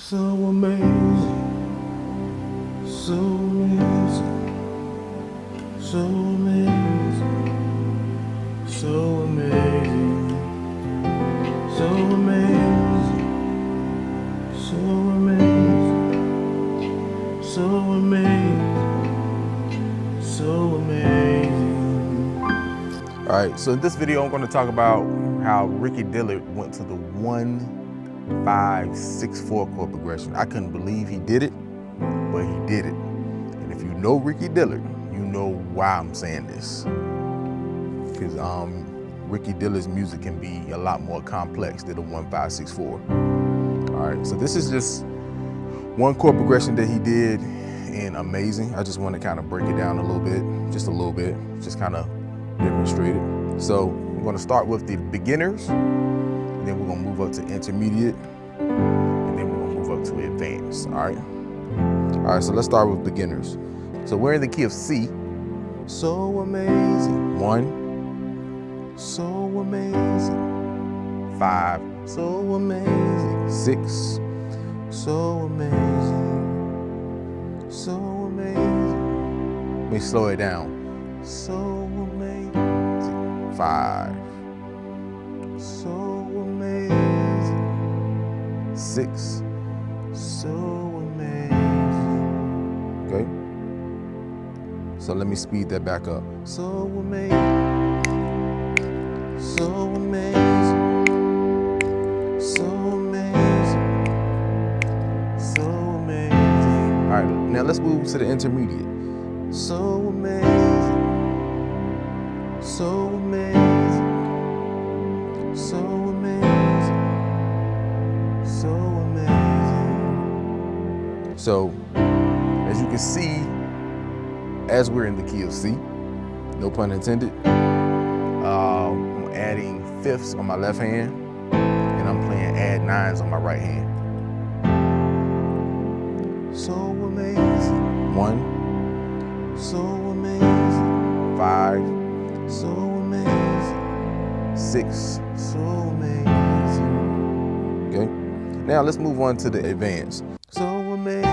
So amazing, so amazing, so amazing, so amazing, so amazing, so amazing, so amazing, so amazing. All right, so in this video, I'm going to talk about how Ricky Dillard went to the 1-5-6-4 chord progression. I couldn't believe he did it, but he did it. And if you know Ricky Dillard, you know why I'm saying this. Because Ricky Dillard's music can be a lot more complex than the 1-5-6-4. All right, so this is just one chord progression that he did, and amazing. I just want to kind of break it down a little bit, just kind of demonstrate it. So we're going to start with the beginners, and then we're going to move up to intermediate, and then we're going to move up to advanced. All right, so let's start with beginners. So we're in the key of C. So amazing. 1, so amazing. 5, so amazing. 6, so amazing, so amazing. Let me slow it down. So amazing. 5, so amazing. 6, so amazing. Okay? So let me speed that back up. So amazing, so amazing, so amazing, so amazing. All right, now let's move to the intermediate. So amazing, so amazing, so amazing, so amazing. So, as you can see, as we're in the key of C, no pun intended, I'm adding fifths on my left hand, and I'm playing add nines on my right hand. So amazing. 1, so amazing. 5, so amazing. 6, so amazing. Okay, now let's move on to the advanced. So amazing,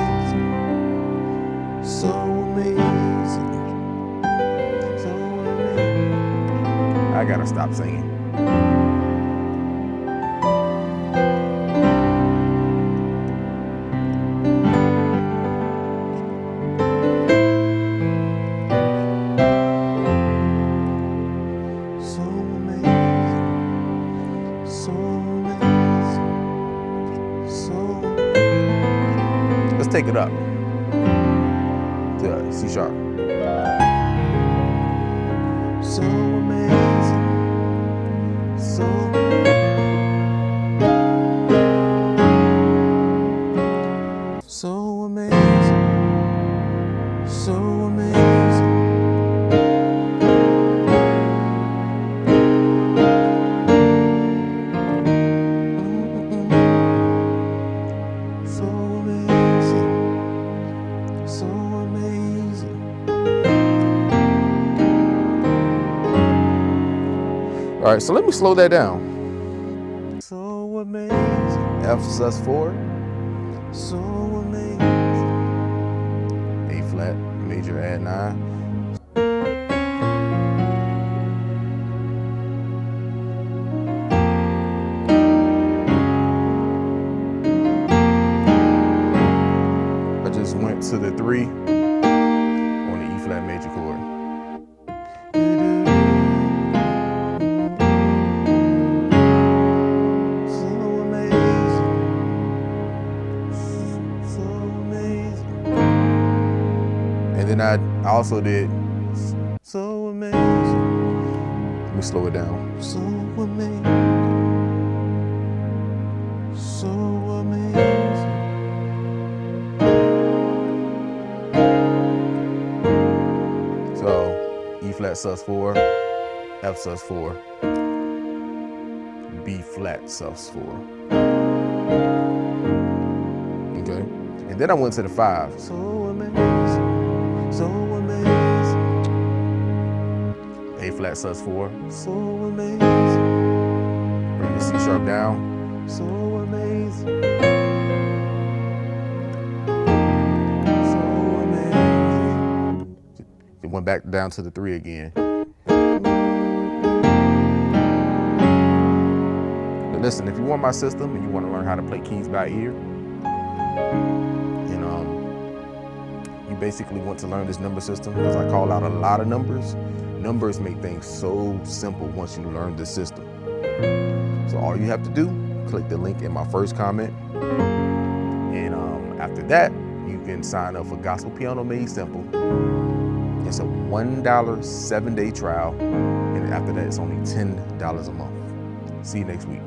so amazing, so amazing. I gotta stop singing. Let's take it up to C sharp. So amazing, so amazing, so amazing. So amazing. All right, so let me slow that down. So amazing. F sus4. So amazing. A flat, major add 9. I just went to the 3 on the E flat major chord. So amazing, so amazing. And then I also did so amazing. Let me slow it down. So amazing, so amazing. So E flat sus4, F sus4, B flat sus4. Okay, and then I went to the 5. So amazing, so amazing. A flat sus4, so amazing. Bring the C sharp down. So amazing. went back down to the 3 again. But listen, if you want my system and you want to learn how to play keys by ear, and you basically want to learn this number system, because I call out a lot of numbers. Numbers make things so simple once you learn the system. So all you have to do, click the link in my first comment, and after that, you can sign up for Gospel Piano Made Simple. It's a $1 7-day trial, and after that, it's only $10 a month. See you next week.